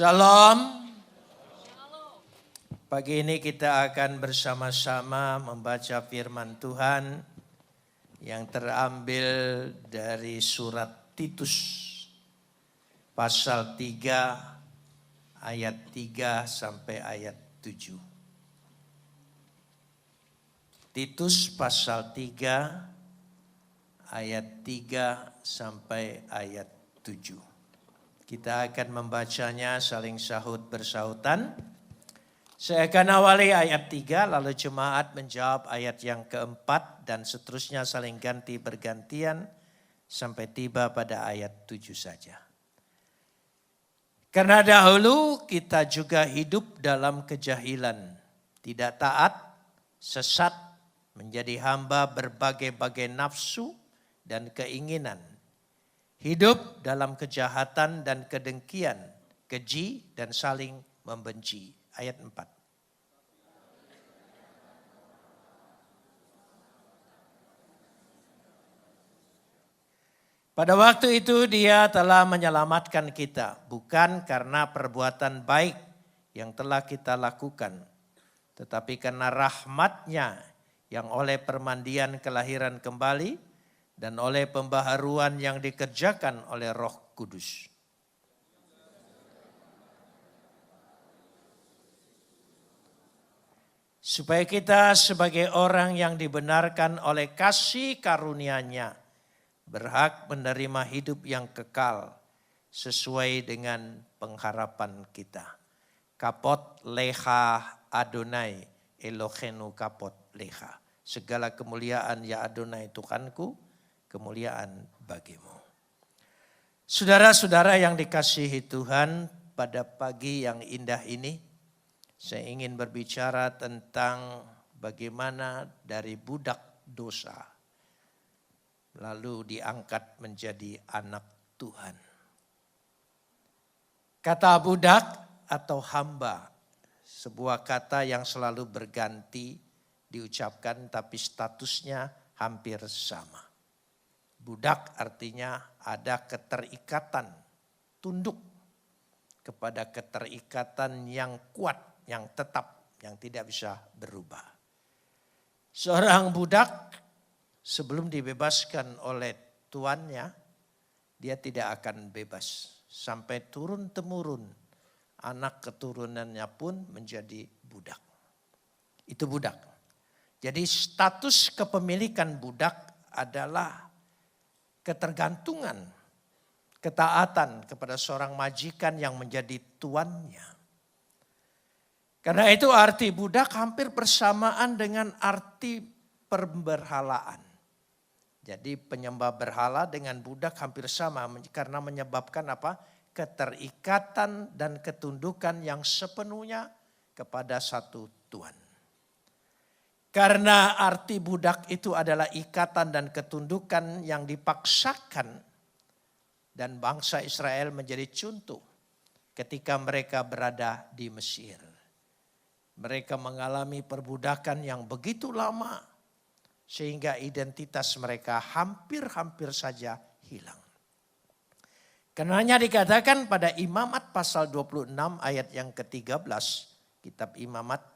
Shalom. Pagi ini kita akan bersama-sama membaca firman Tuhan yang terambil dari surat Titus pasal 3 ayat 3 sampai ayat 7. Titus pasal 3 ayat 3 sampai ayat 7. Kita akan membacanya saling sahut bersahutan. Saya akan awali ayat 3, lalu jemaat menjawab ayat yang keempat dan seterusnya saling ganti bergantian sampai tiba pada ayat 7 saja. Karena dahulu kita juga hidup dalam kejahilan, tidak taat, sesat, menjadi hamba berbagai-bagai nafsu dan keinginan. Hidup dalam kejahatan dan kedengkian, keji dan saling membenci. Ayat 4. Pada waktu itu Dia telah menyelamatkan kita, bukan karena perbuatan baik yang telah kita lakukan, tetapi karena rahmat-Nya yang oleh permandian kelahiran kembali dan oleh pembaharuan yang dikerjakan oleh Roh Kudus. Supaya kita sebagai orang yang dibenarkan oleh kasih karunia-Nya berhak menerima hidup yang kekal sesuai dengan pengharapan kita. Kapot leha Adonai Elohenu kapot leha. Segala kemuliaan ya Adonai Tuhanku, kemuliaan bagimu. Saudara-saudara yang dikasihi Tuhan, pada pagi yang indah ini saya ingin berbicara tentang bagaimana dari budak dosa lalu diangkat menjadi anak Tuhan. Kata budak atau hamba, sebuah kata yang selalu berganti diucapkan tapi statusnya hampir sama. Budak artinya ada keterikatan, tunduk kepada keterikatan yang kuat, yang tetap, yang tidak bisa berubah. Seorang budak sebelum dibebaskan oleh tuannya, dia tidak akan bebas. Sampai turun-temurun, anak keturunannya pun menjadi budak. Itu budak. Jadi status kepemilikan budak adalah ketergantungan, ketaatan kepada seorang majikan yang menjadi tuannya. Karena itu arti budak hampir bersamaan dengan arti pemberhalaan. Jadi penyembah berhala dengan budak hampir sama karena menyebabkan apa? Keterikatan dan ketundukan yang sepenuhnya kepada satu tuan. Karena arti budak itu adalah ikatan dan ketundukan yang dipaksakan dan bangsa Israel menjadi contoh ketika mereka berada di Mesir. Mereka mengalami perbudakan yang begitu lama sehingga identitas mereka hampir-hampir saja hilang. Karenanya dikatakan pada Imamat pasal 26 ayat yang ke-13, kitab Imamat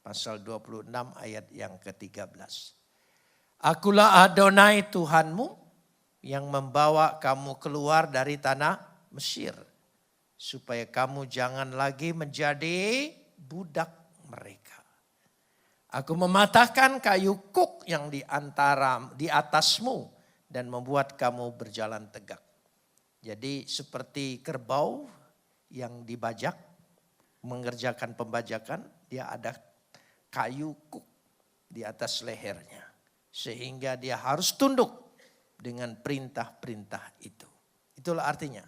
pasal 26 ayat yang ke-13. Akulah Adonai Tuhanmu yang membawa kamu keluar dari tanah Mesir. Supaya kamu jangan lagi menjadi budak mereka. Aku mematahkan kayu kuk yang di atasmu dan membuat kamu berjalan tegak. Jadi seperti kerbau yang dibajak, mengerjakan pembajakan, dia ada kayu kuk di atas lehernya. Sehingga dia harus tunduk dengan perintah-perintah itu. Itulah artinya.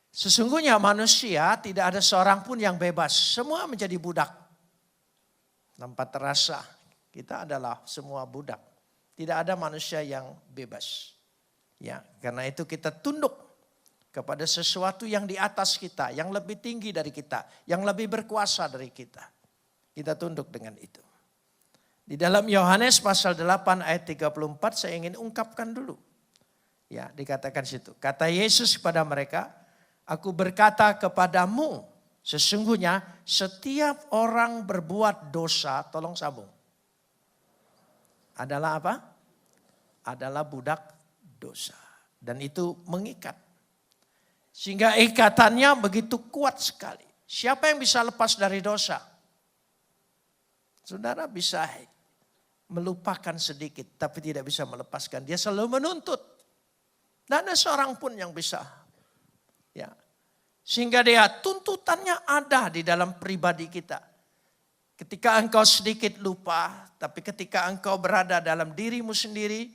Sesungguhnya manusia tidak ada seorang pun yang bebas. Semua menjadi budak. Tanpa terasa kita adalah semua budak. Tidak ada manusia yang bebas. Ya, karena itu kita tunduk kepada sesuatu yang di atas kita. Yang lebih tinggi dari kita. Yang lebih berkuasa dari kita. Kita tunduk dengan itu. Di dalam Yohanes pasal 8 ayat 34 saya ingin ungkapkan dulu. Ya, dikatakan situ. Kata Yesus kepada mereka, aku berkata kepadamu Sesungguhnya setiap orang berbuat dosa, tolong sambung. Adalah apa? Adalah budak dosa. Dan itu mengikat. Sehingga ikatannya begitu kuat sekali. Siapa yang bisa lepas dari dosa? Saudara bisa melupakan sedikit, tapi tidak bisa melepaskan. Dia selalu menuntut. Tidak ada seorang pun yang bisa. Ya. Sehingga dia tuntutannya ada di dalam pribadi kita. Ketika engkau sedikit lupa, tapi ketika engkau berada dalam dirimu sendiri,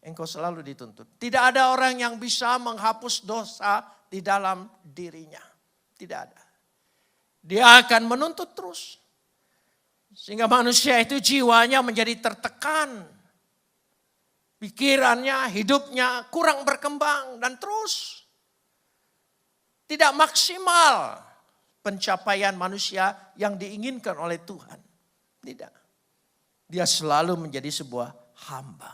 engkau selalu dituntut. Tidak ada orang yang bisa menghapus dosa di dalam dirinya. Tidak ada. Dia akan menuntut terus. Sehingga manusia itu jiwanya menjadi tertekan. Pikirannya, hidupnya kurang berkembang dan terus. Tidak maksimal pencapaian manusia yang diinginkan oleh Tuhan. Tidak. Dia selalu menjadi sebuah hamba.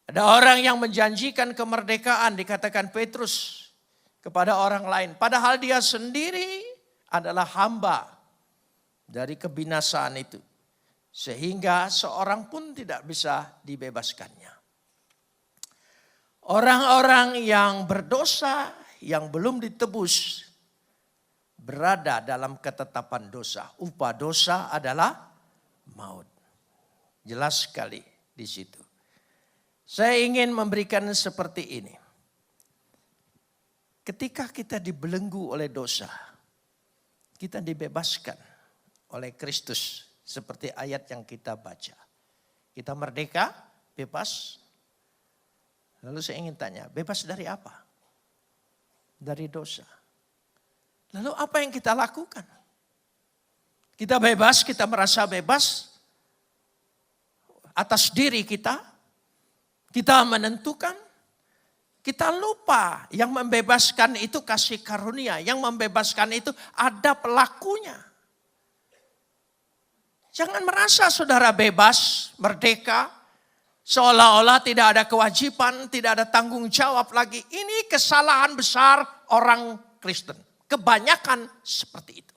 Ada orang yang menjanjikan kemerdekaan, dikatakan Petrus kepada orang lain. Padahal dia sendiri adalah hamba dari kebinasaan itu. Sehingga seorang pun tidak bisa dibebaskannya. Orang-orang yang berdosa, yang belum ditebus, berada dalam ketetapan dosa. Upah dosa adalah maut. Jelas sekali di situ. Saya ingin memberikan seperti ini. Ketika kita dibelenggu oleh dosa, kita dibebaskan oleh Kristus. Seperti ayat yang kita baca. Kita merdeka, bebas. Lalu saya ingin tanya, bebas dari apa? Dari dosa. Lalu apa yang kita lakukan? Kita bebas, kita merasa bebas atas diri kita. Kita menentukan, kita lupa yang membebaskan itu kasih karunia. Yang membebaskan itu ada pelakunya. Jangan merasa saudara bebas, merdeka, seolah-olah tidak ada kewajiban, tidak ada tanggung jawab lagi. Ini kesalahan besar orang Kristen. Kebanyakan seperti itu.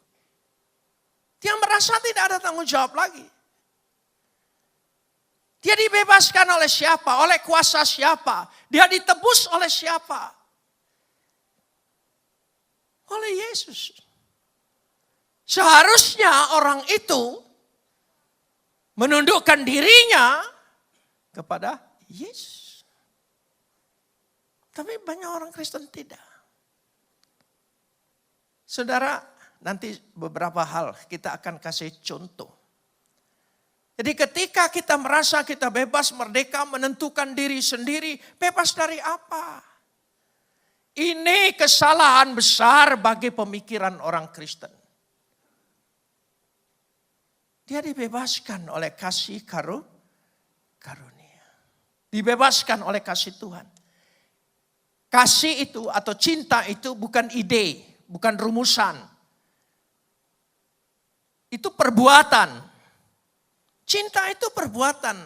Dia merasa tidak ada tanggung jawab lagi. Dia dibebaskan oleh siapa? Oleh kuasa siapa? Dia ditebus oleh siapa? Oleh Yesus. Seharusnya orang itu menundukkan dirinya kepada Yesus. Tapi banyak orang Kristen tidak. Saudara, nanti beberapa hal kita akan kasih contoh. Jadi ketika kita merasa kita bebas, merdeka, menentukan diri sendiri, bebas dari apa? Ini kesalahan besar bagi pemikiran orang Kristen. Dia dibebaskan oleh kasih karunia. Dibebaskan oleh kasih Tuhan. Kasih itu atau cinta itu bukan ide, bukan rumusan. Itu perbuatan. Cinta itu perbuatan.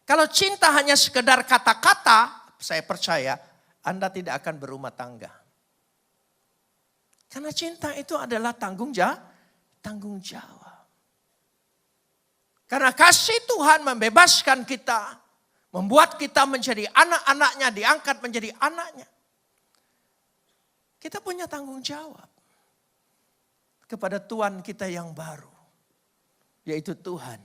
Kalau cinta hanya sekedar kata-kata, saya percaya Anda tidak akan berumah tangga. Karena cinta itu adalah tanggung jawab. Karena kasih Tuhan membebaskan kita, membuat kita menjadi anak-anaknya, diangkat menjadi anaknya. Kita punya tanggung jawab kepada Tuhan kita yang baru, yaitu Tuhan.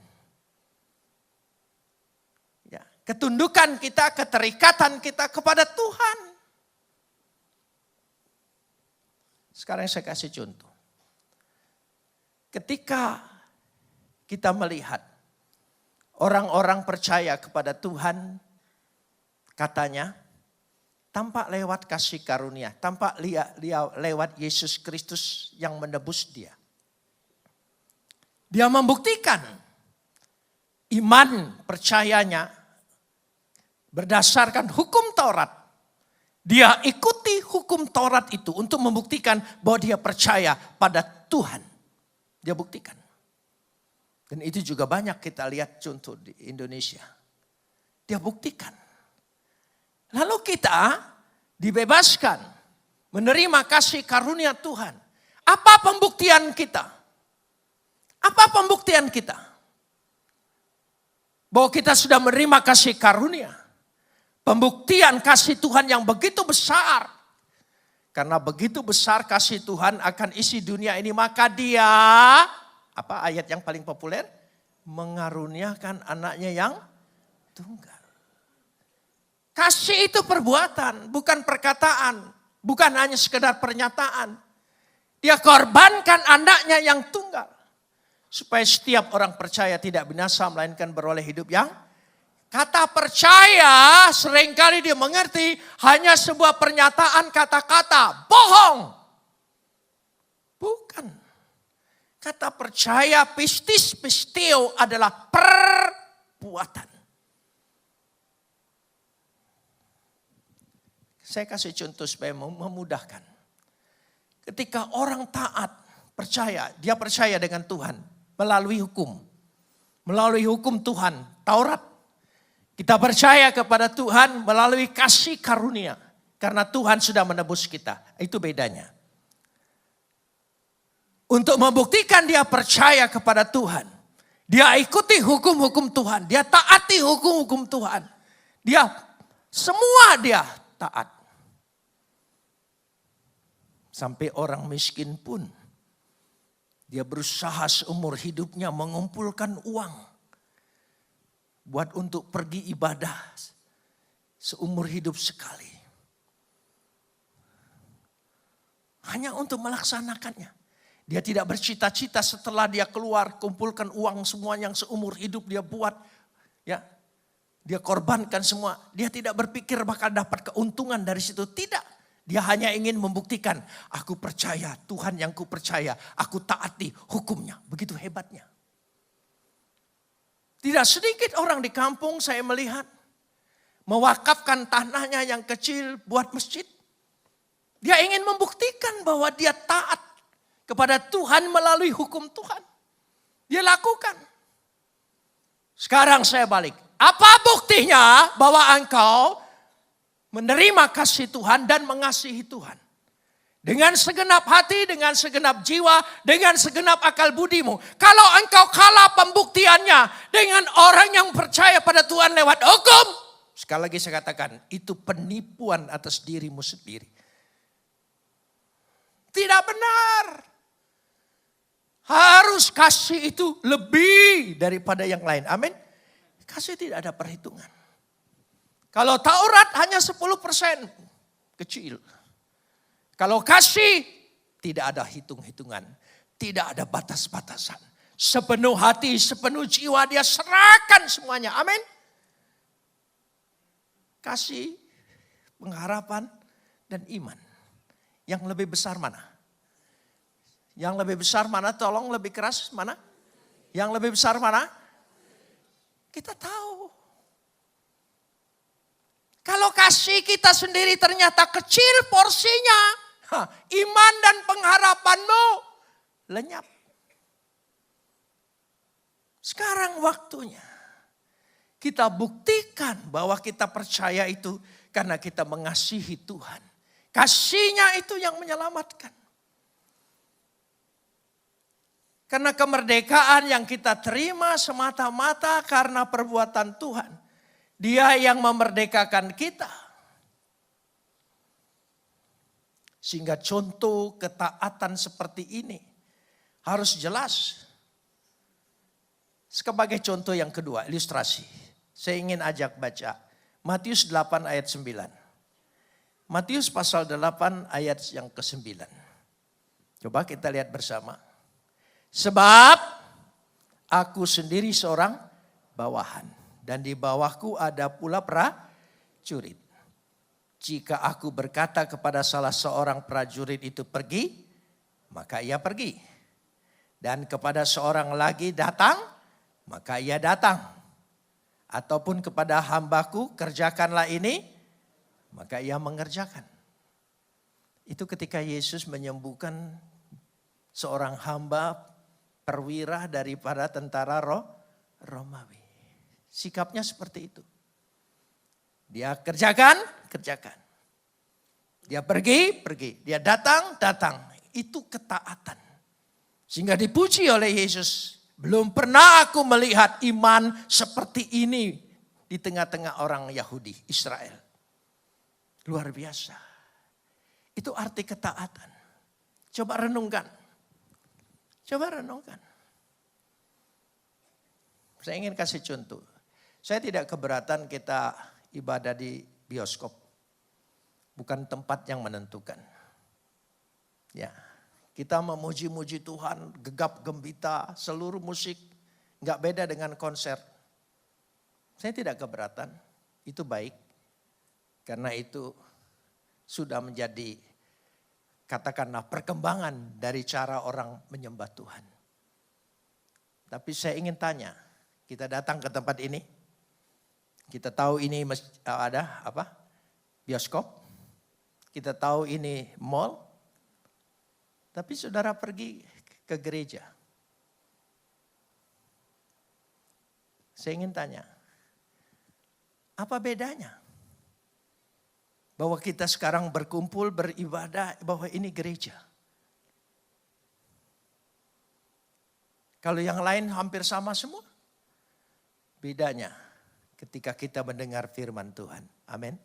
Ya, ketundukan kita, keterikatan kita kepada Tuhan. Sekarang saya kasih contoh. Ketika kita melihat orang-orang percaya kepada Tuhan, katanya, tampak lewat kasih karunia, tampak lewat Yesus Kristus yang menebus dia. Dia membuktikan iman percayanya berdasarkan hukum Taurat. Dia ikuti hukum Taurat itu untuk membuktikan bahwa dia percaya pada Tuhan. Dia buktikan. Dan itu juga banyak kita lihat contoh di Indonesia. Dia buktikan. Lalu kita dibebaskan, menerima kasih karunia Tuhan. Apa pembuktian kita? Apa pembuktian kita? Bahwa kita sudah menerima kasih karunia. Pembuktian kasih Tuhan yang begitu besar. Karena begitu besar kasih Tuhan akan isi dunia ini, maka Dia, apa ayat yang paling populer? Mengaruniakan anaknya yang tunggal. Kasih itu perbuatan, bukan perkataan. Bukan hanya sekedar pernyataan. Dia korbankan anaknya yang tunggal. Supaya setiap orang percaya tidak binasa, melainkan beroleh hidup yang. Kata percaya seringkali dia mengerti hanya sebuah pernyataan kata-kata. Bohong. Bukan. Kata percaya pistis pistio adalah perbuatan. Saya kasih contoh supaya memudahkan. Ketika orang taat, percaya, dia percaya dengan Tuhan melalui hukum. Melalui hukum Tuhan, Taurat. Kita percaya kepada Tuhan melalui kasih karunia. Karena Tuhan sudah menebus kita. Itu bedanya. Untuk membuktikan dia percaya kepada Tuhan. Dia ikuti hukum-hukum Tuhan. Dia taati hukum-hukum Tuhan. Semua dia taat. Sampai orang miskin pun. Dia berusaha seumur hidupnya mengumpulkan uang. Buat untuk pergi ibadah. Seumur hidup sekali. Hanya untuk melaksanakannya. Dia tidak bercita-cita setelah dia keluar. Kumpulkan uang semua yang seumur hidup dia buat. Ya, dia korbankan semua. Dia tidak berpikir bakal dapat keuntungan dari situ. Tidak. Dia hanya ingin membuktikan, aku percaya Tuhan yang ku percaya, aku taati hukumnya. Begitu hebatnya. Tidak sedikit orang di kampung saya melihat, mewakafkan tanahnya yang kecil buat masjid. Dia ingin membuktikan bahwa dia taat kepada Tuhan melalui hukum Tuhan. Dia lakukan. Sekarang saya balik. Apa buktinya bahwa engkau menerima kasih Tuhan dan mengasihi Tuhan. Dengan segenap hati, dengan segenap jiwa, dengan segenap akal budimu. Kalau engkau kalah pembuktiannya dengan orang yang percaya pada Tuhan lewat hukum. Sekali lagi saya katakan, itu penipuan atas dirimu sendiri. Tidak benar. Harus kasih itu lebih daripada yang lain. Amin. Kasih tidak ada perhitungan. Kalau Taurat hanya 10%, kecil. Kalau kasih, tidak ada hitung-hitungan. Tidak ada batas-batasan. Sepenuh hati, sepenuh jiwa dia serahkan semuanya. Amin. Kasih, pengharapan, dan iman. Yang lebih besar mana? Yang lebih besar mana? Tolong lebih keras mana? Yang lebih besar mana? Kita tahu. Kalau kasih kita sendiri ternyata kecil porsinya. Iman dan pengharapanmu lenyap. Sekarang waktunya. Kita buktikan bahwa kita percaya itu karena kita mengasihi Tuhan. Kasihnya itu yang menyelamatkan. Karena kemerdekaan yang kita terima semata-mata karena perbuatan Tuhan. Dia yang memerdekakan kita. Sehingga contoh ketaatan seperti ini harus jelas. Sebagai contoh yang kedua, ilustrasi. Saya ingin ajak baca Matius 8 ayat 9. Matius pasal 8 ayat yang ke-9. Coba kita lihat bersama. Sebab aku sendiri seorang bawahan. Dan di bawahku ada pula prajurit. Jika aku berkata kepada salah seorang prajurit itu pergi, maka ia pergi. Dan kepada seorang lagi datang, maka ia datang. Ataupun kepada hambaku kerjakanlah ini, maka ia mengerjakan. Itu ketika Yesus menyembuhkan seorang hamba perwira daripada tentara Romawi. Sikapnya seperti itu. Dia kerjakan. Dia pergi. Dia datang. Itu ketaatan. Sehingga dipuji oleh Yesus. Belum pernah aku melihat iman seperti ini di tengah-tengah orang Yahudi, Israel. Luar biasa. Itu arti ketaatan. Coba renungkan. Coba renungkan. Saya ingin kasih contoh. Saya tidak keberatan kita ibadah di bioskop. Bukan tempat yang menentukan. Ya, kita memuji-muji Tuhan, gegap gembita, seluruh musik. Nggak beda dengan konser. Saya tidak keberatan, itu baik. Karena itu sudah menjadi, katakanlah, perkembangan dari cara orang menyembah Tuhan. Tapi saya ingin tanya, kita datang ke tempat ini, kita tahu ini ada apa? Bioskop. Kita tahu ini mall. Tapi saudara pergi ke gereja. Saya ingin tanya, apa bedanya? Bahwa kita sekarang berkumpul beribadah, bahwa ini gereja. Kalau yang lain hampir sama semua. Bedanya ketika kita mendengar firman Tuhan. Amin.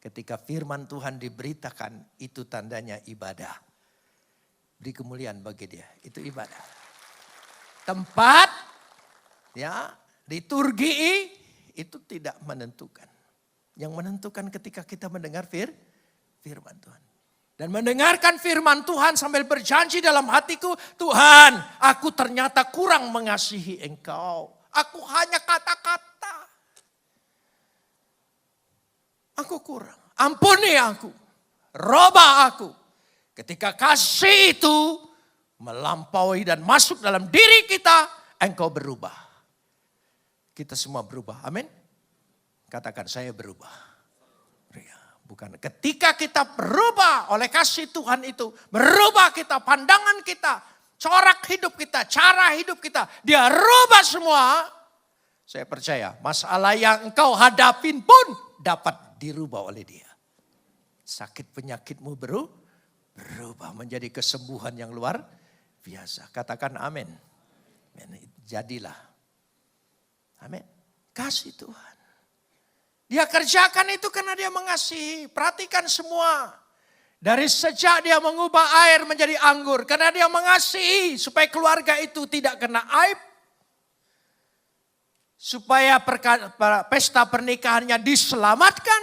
Ketika firman Tuhan diberitakan, itu tandanya ibadah. Beri kemuliaan bagi dia, itu ibadah. Tempat, ya, liturgi itu tidak menentukan. Yang menentukan ketika kita mendengar firman Tuhan. Dan mendengarkan firman Tuhan sambil berjanji dalam hatiku, Tuhan, aku ternyata kurang mengasihi Engkau. Aku hanya kata-kata. Aku kurang. Ampuni aku. Robah aku. Ketika kasih itu melampaui dan masuk dalam diri kita, Engkau berubah. Kita semua berubah. Amin. Katakan, saya berubah. Ya, bukan. Ketika kita berubah oleh kasih Tuhan itu, merubah kita, pandangan kita, corak hidup kita, cara hidup kita, dia rubah semua. Saya percaya masalah yang engkau hadapin pun dapat dirubah oleh dia. Sakit penyakitmu berubah menjadi kesembuhan yang luar biasa. Katakan amin. Jadilah. Amin. Kasih Tuhan. Dia kerjakan itu karena dia mengasihi. Perhatikan semua. Dari sejak dia mengubah air menjadi anggur. Karena dia mengasihi supaya keluarga itu tidak kena aib. Supaya pesta pernikahannya diselamatkan.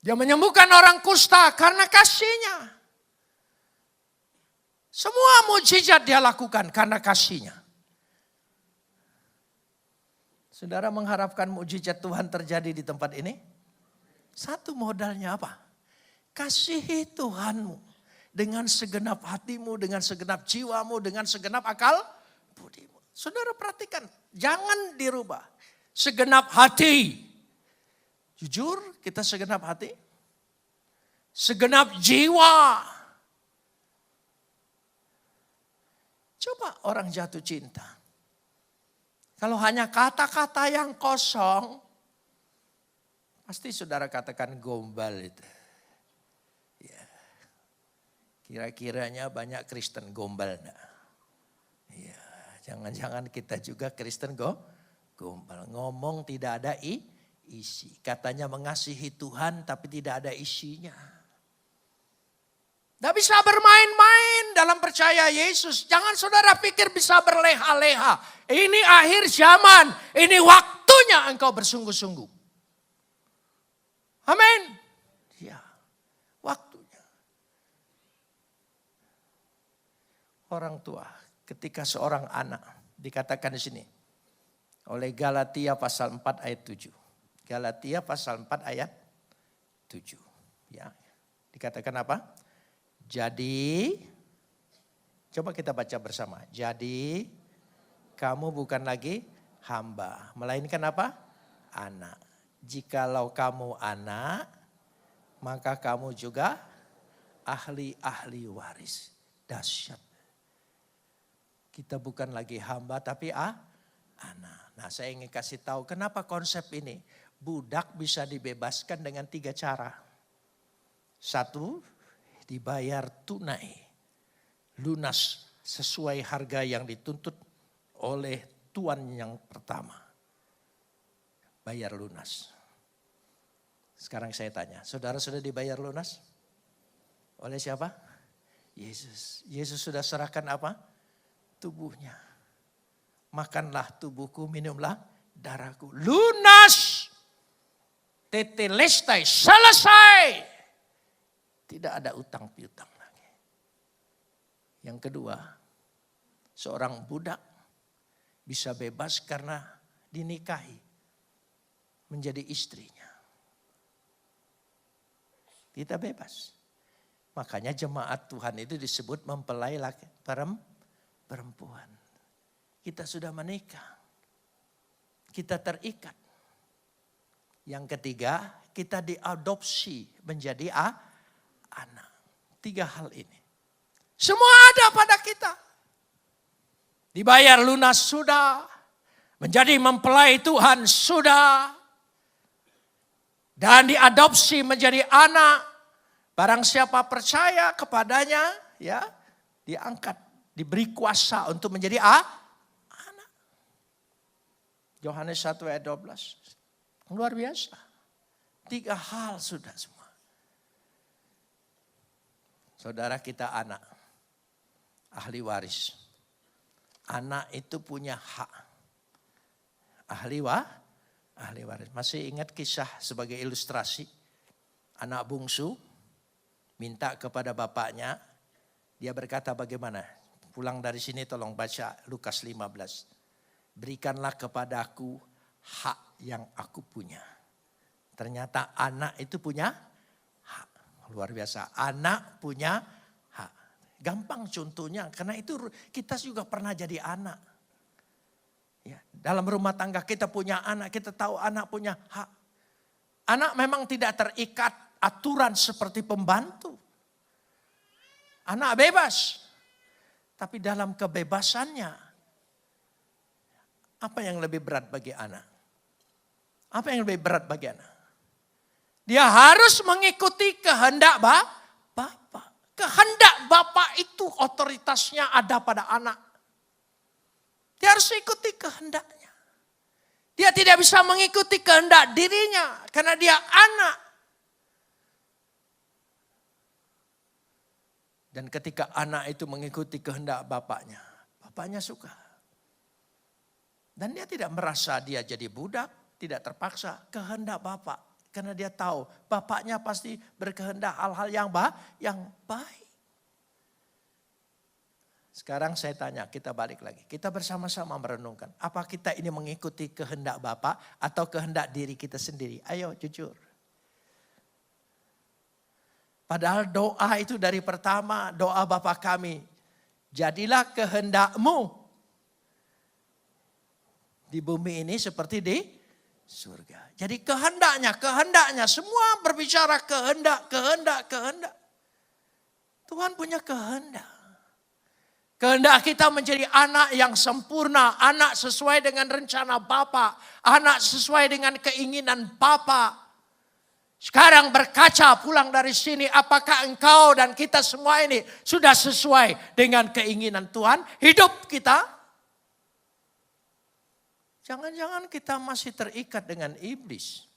Dia menyembuhkan orang kusta karena kasihnya. Semua mujizat dia lakukan karena kasihnya. Saudara mengharapkan mujizat Tuhan terjadi di tempat ini? Satu modalnya apa? Kasihi Tuhanmu dengan segenap hatimu, dengan segenap jiwamu, dengan segenap akal budimu. Saudara perhatikan, jangan dirubah. Segenap hati. Jujur, kita segenap hati. Segenap jiwa. Coba orang jatuh cinta. Kalau hanya kata-kata yang kosong, pasti saudara katakan gombal itu. Ya. Kira-kiranya banyak Kristen gombal. Ya, jangan-jangan kita juga Kristen gombal. Ngomong tidak ada isi. Katanya mengasihi Tuhan tapi tidak ada isinya. Tidak bisa bermain-main dalam percaya Yesus. Jangan saudara pikir bisa berleha-leha. Ini akhir zaman. Ini waktunya engkau bersungguh-sungguh. Amin. Ya, waktunya. Orang tua, ketika seorang anak, dikatakan di sini. Oleh Galatia pasal 4 ayat 7. Galatia pasal 4 ayat 7. Ya, dikatakan apa? Jadi, coba kita baca bersama. Jadi, kamu bukan lagi hamba. Melainkan apa? Anak. Jikalau kamu anak, maka kamu juga ahli-ahli waris. Dahsyat. Kita bukan lagi hamba tapi anak. Nah, saya ingin kasih tahu kenapa konsep ini. Budak bisa dibebaskan dengan 3 cara. 1, dibayar tunai, lunas sesuai harga yang dituntut oleh tuan yang pertama. Bayar lunas. Sekarang saya tanya, saudara sudah dibayar lunas? Oleh siapa? Yesus. Yesus sudah serahkan apa? Tubuhnya. Makanlah tubuhku, minumlah darahku. Lunas. Tetelestai, selesai. Tidak ada utang piutang lagi. Yang kedua, seorang budak bisa bebas karena dinikahi menjadi istrinya. Kita bebas. Makanya jemaat Tuhan itu disebut mempelai laki perempuan. Kita sudah menikah. Kita terikat. Yang ketiga, kita diadopsi menjadi anak. 3 hal ini. Semua ada pada kita. Dibayar lunas sudah. Menjadi mempelai Tuhan sudah. Dan diadopsi menjadi anak. Barang siapa percaya kepadanya, ya, diangkat, diberi kuasa untuk menjadi anak. Yohanes 1 ayat 12. Luar biasa. 3 hal sudah semua. Saudara kita anak. Ahli waris. Anak itu punya hak. Ahli waris. Masih ingat kisah sebagai ilustrasi? Anak bungsu minta kepada bapaknya. Dia berkata bagaimana? Pulang dari sini tolong baca Lukas 15. Berikanlah kepadaku hak yang aku punya. Ternyata anak itu punya hak. Luar biasa. Anak punya hak. Gampang contohnya. Karena itu kita juga pernah jadi anak. Ya, dalam rumah tangga kita punya anak. Kita tahu anak punya hak. Anak memang tidak terikat aturan seperti pembantu. Anak bebas. Tapi dalam kebebasannya. Apa yang lebih berat bagi anak? Apa yang lebih berat bagi anak? Dia harus mengikuti kehendak Bapak. Kehendak Bapak itu otoritasnya ada pada anak. Dia harus ikuti kehendaknya. Dia tidak bisa mengikuti kehendak dirinya karena dia anak. Dan ketika anak itu mengikuti kehendak bapaknya, bapaknya suka. Dan dia tidak merasa dia jadi budak, tidak terpaksa, kehendak bapak. Karena dia tahu bapaknya pasti berkehendak hal-hal yang baik. Sekarang saya tanya, kita balik lagi. Kita bersama-sama merenungkan. Apa kita ini mengikuti kehendak Bapa atau kehendak diri kita sendiri? Ayo jujur. Padahal doa itu dari pertama, doa Bapa kami. Jadilah kehendak-Mu di bumi ini seperti di surga. Jadi kehendaknya. Semua berbicara kehendak. Tuhan punya kehendak. Kehendak kita menjadi anak yang sempurna. Anak sesuai dengan rencana Bapa. Anak sesuai dengan keinginan Bapa. Sekarang berkaca pulang dari sini. Apakah engkau dan kita semua ini sudah sesuai dengan keinginan Tuhan? Hidup kita? Jangan-jangan kita masih terikat dengan iblis.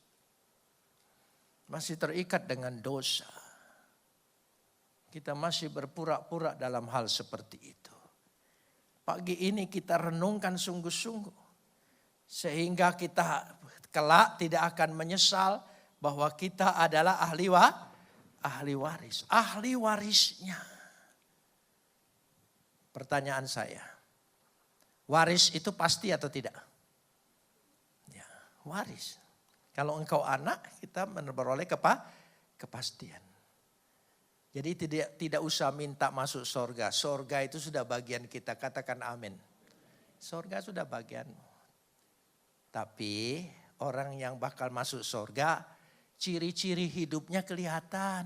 Masih terikat dengan dosa. Kita masih berpura-pura dalam hal seperti itu. Pagi ini kita renungkan sungguh-sungguh. Sehingga kita kelak tidak akan menyesal bahwa kita adalah ahli waris. Ahli warisnya. Pertanyaan saya. Waris itu pasti atau tidak? Ya, waris. Kalau engkau anak, kita memperoleh kepastian. Jadi tidak usah minta masuk sorga. Sorga itu sudah bagian kita. Katakan amin. Sorga sudah bagian. Tapi orang yang bakal masuk sorga, ciri-ciri hidupnya kelihatan.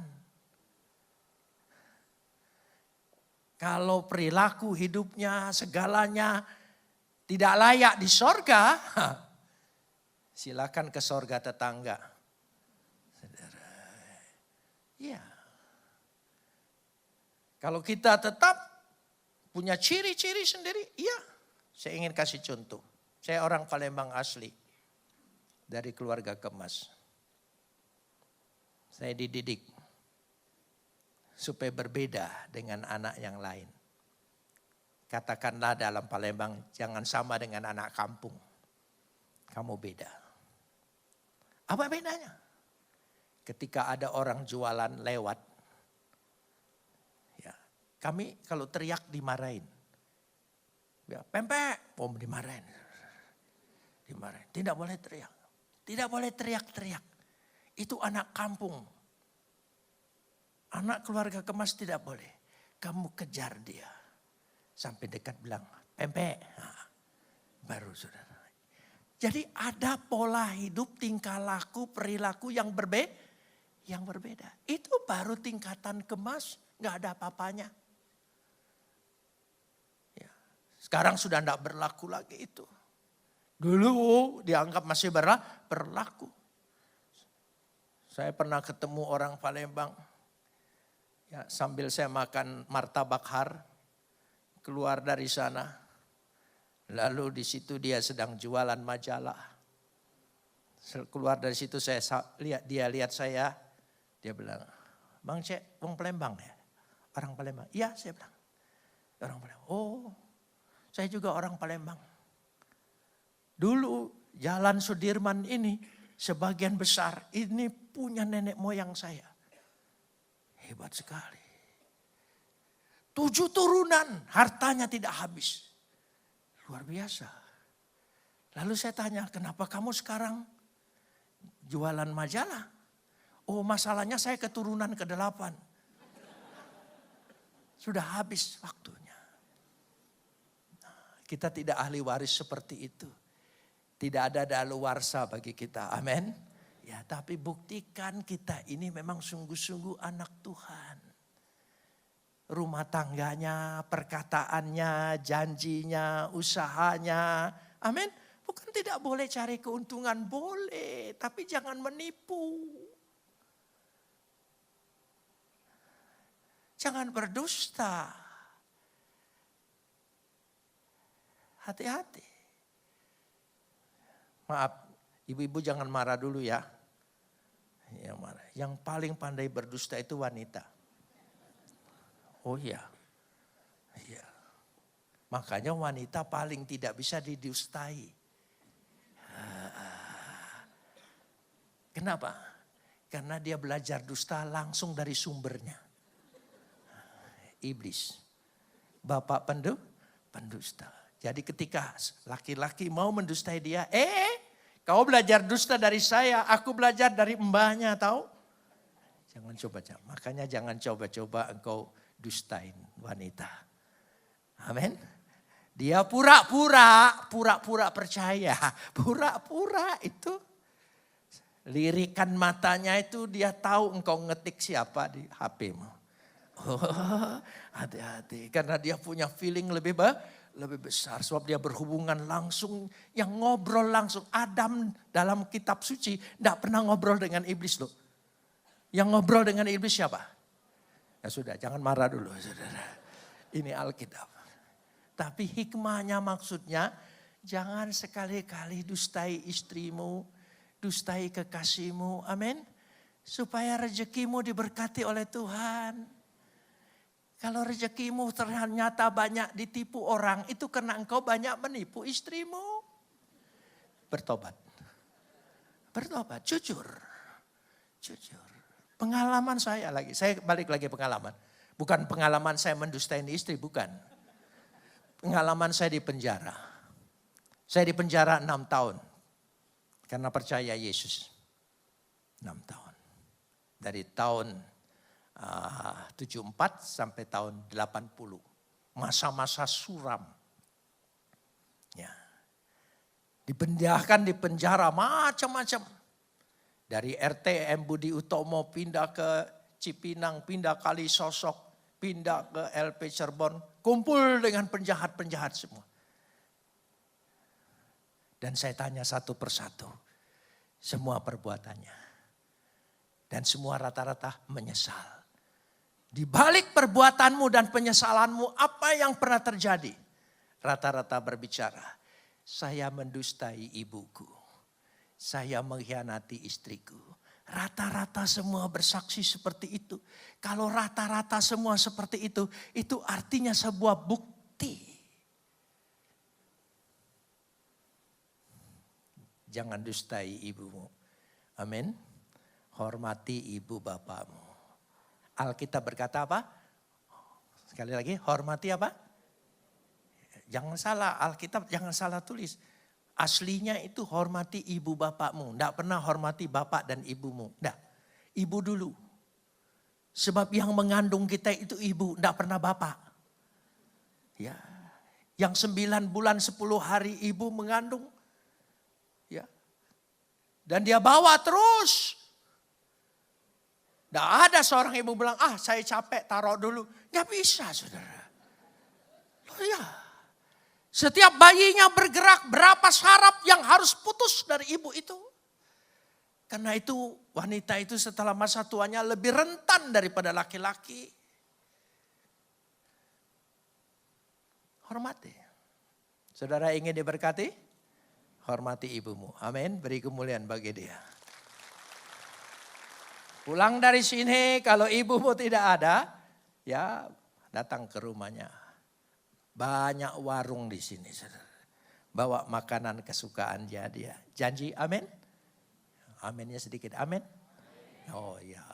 Kalau perilaku hidupnya, segalanya tidak layak di sorga, silakan ke sorga tetangga. Saudara. Iya. Kalau kita tetap punya ciri-ciri sendiri, iya. Saya ingin kasih contoh. Saya orang Palembang asli. Dari keluarga Kemas. Saya dididik. Supaya berbeda dengan anak yang lain. Katakanlah dalam Palembang, jangan sama dengan anak kampung. Kamu beda. Apa bedanya? Ketika ada orang jualan lewat. Ya, kami kalau teriak dimarahin. Ya, pempek, dimarahin. Dimarahin. Tidak boleh teriak. Tidak boleh teriak-teriak. Itu anak kampung. Anak keluarga Kemas tidak boleh. Kamu kejar dia. Sampai dekat bilang, pempek. Nah, baru saudara. Jadi ada pola hidup, tingkah laku, perilaku yang berbeda. Itu baru tingkatan Kemas, nggak ada apa-apanya. Ya. Sekarang sudah tidak berlaku lagi itu. Dulu dianggap masih berlaku. Saya pernah ketemu orang Palembang. Ya, sambil saya makan martabak har, keluar dari sana. Lalu di situ dia sedang jualan majalah. Keluar dari situ dia lihat saya. Dia bilang, Bang Cek, orang Palembang ya? Orang Palembang. Iya, saya bilang. Orang Palembang. Oh, saya juga orang Palembang. Dulu Jalan Sudirman ini sebagian besar ini punya nenek moyang saya. Hebat sekali. 7 turunan, hartanya tidak habis. Luar biasa. Lalu saya tanya, kenapa kamu sekarang jualan majalah? Oh, masalahnya saya keturunan ke-8. Sudah habis waktunya. Nah, kita tidak ahli waris seperti itu. Tidak ada daluwarsa bagi kita. Amin. Ya, tapi buktikan kita ini memang sungguh-sungguh anak Tuhan. Rumah tangganya, perkataannya, janjinya, usahanya. Amin. Bukan tidak boleh cari keuntungan, boleh. Tapi jangan menipu. Jangan berdusta. Hati-hati. Maaf, ibu-ibu jangan marah dulu ya. Yang paling pandai berdusta itu wanita. Oh iya. Iya. Makanya wanita paling tidak bisa didustai. Kenapa? Karena dia belajar dusta langsung dari sumbernya. Iblis. Bapak pendusta. Jadi ketika laki-laki mau mendustai dia, kau belajar dusta dari saya, aku belajar dari mbahnya, tahu? Jangan coba-coba. Makanya jangan coba-coba engkau dustain wanita. Amin. Dia pura-pura percaya. Pura-pura itu. Lirikan matanya itu dia tahu engkau ngetik siapa di HP-mu. Oh, hati-hati. Karena dia punya feeling lebih besar. Sebab dia berhubungan langsung. Yang ngobrol langsung. Adam dalam kitab suci tidak pernah ngobrol dengan iblis loh. Yang ngobrol dengan iblis siapa? Ya sudah, jangan marah dulu saudara. Ini Alkitab. Tapi hikmahnya maksudnya, jangan sekali-kali dustai istrimu, dustai kekasihmu, amin. Supaya rezekimu diberkati oleh Tuhan. Kalau rezekimu ternyata banyak ditipu orang, itu karena engkau banyak menipu istrimu. Bertobat. Bertobat, jujur. Pengalaman saya balik lagi pengalaman. Bukan pengalaman saya mendustain istri, bukan. Pengalaman saya di penjara. Saya di penjara 6 tahun. Karena percaya Yesus. 6 tahun. Dari tahun 74 sampai tahun 80. Masa-masa suram. Ya. Dipindahkan di penjara macam-macam. Dari RT M. Budi Utomo pindah ke Cipinang, pindah Kali Sosok, pindah ke LP Cirebon. Kumpul dengan penjahat-penjahat semua. Dan saya tanya satu persatu. Semua perbuatannya. Dan semua rata-rata menyesal. Di balik perbuatanmu dan penyesalanmu, apa yang pernah terjadi? Rata-rata berbicara, saya mendustai ibuku. Saya mengkhianati istriku. Rata-rata semua bersaksi seperti itu. Kalau rata-rata semua seperti itu artinya sebuah bukti. Jangan dustai ibumu. Amin. Hormati ibu bapakmu. Alkitab berkata apa? Sekali lagi, hormati apa? Jangan salah, Alkitab jangan salah tulis. Aslinya itu hormati ibu bapakmu. Tidak pernah hormati bapak dan ibumu. Tidak, ibu dulu. Sebab yang mengandung kita itu ibu, tidak pernah bapak. Ya, yang 9 bulan 10 hari ibu mengandung. Ya, dan dia bawa terus. Tidak ada seorang ibu bilang, saya capek taruh dulu. Nggak bisa saudara. Loh ya. Setiap bayinya bergerak berapa saraf yang harus putus dari ibu itu. Karena itu wanita itu setelah masa tuanya lebih rentan daripada laki-laki. Hormati. Saudara ingin diberkati? Hormati ibumu. Amin. Beri kemuliaan bagi dia. Pulang dari sini kalau ibumu tidak ada, ya datang ke rumahnya. Banyak warung di sini, saudara. Bawa makanan kesukaan dia. Janji, amin? Aminnya sedikit, amin? Oh ya.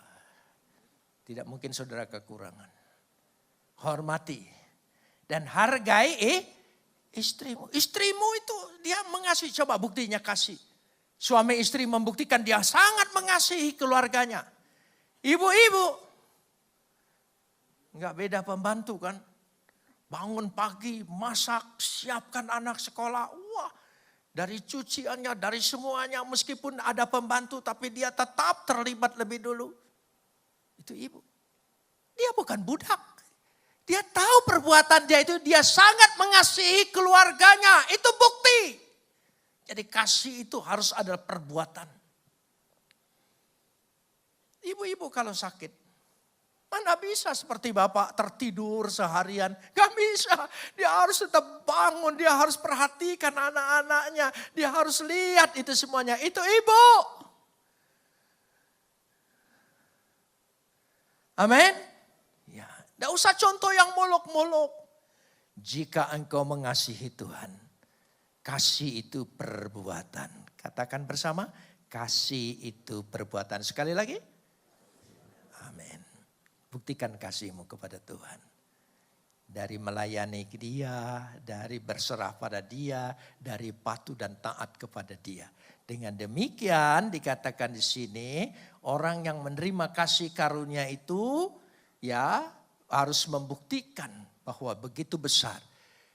Tidak mungkin saudara kekurangan. Hormati. Dan hargai istrimu. Istrimu itu dia mengasihi. Coba buktinya kasih. Suami istri membuktikan dia sangat mengasihi keluarganya. Ibu-ibu. Enggak beda pembantu kan. Bangun pagi, masak, siapkan anak sekolah. Wah, dari cuciannya, dari semuanya. Meskipun ada pembantu tapi dia tetap terlibat lebih dulu. Itu ibu. Dia bukan budak. Dia tahu perbuatan dia itu, dia sangat mengasihi keluarganya. Itu bukti. Jadi kasih itu harus ada perbuatan. Ibu-ibu kalau sakit, mana bisa seperti bapak tertidur seharian. Gak bisa, dia harus tetap bangun, dia harus perhatikan anak-anaknya. Dia harus lihat itu semuanya, itu ibu. Amin. Ya, gak usah contoh yang muluk-muluk. Jika engkau mengasihi Tuhan, kasih itu perbuatan. Katakan bersama, kasih itu perbuatan. Sekali lagi. Amin. Buktikan kasihmu kepada Tuhan. Dari melayani dia, dari berserah pada dia, dari patuh dan taat kepada dia. Dengan demikian dikatakan di sini, orang yang menerima kasih karunia itu ya harus membuktikan bahwa begitu besar.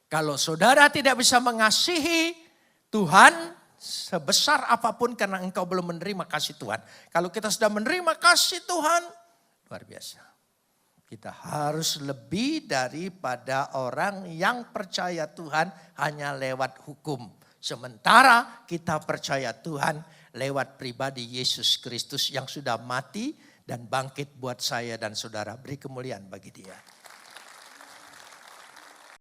Kalau saudara tidak bisa mengasihi Tuhan sebesar apapun karena engkau belum menerima kasih Tuhan. Kalau kita sudah menerima kasih Tuhan, luar biasa. Kita harus lebih daripada orang yang percaya Tuhan hanya lewat hukum. Sementara kita percaya Tuhan lewat pribadi Yesus Kristus yang sudah mati dan bangkit buat saya dan saudara. Beri kemuliaan bagi dia.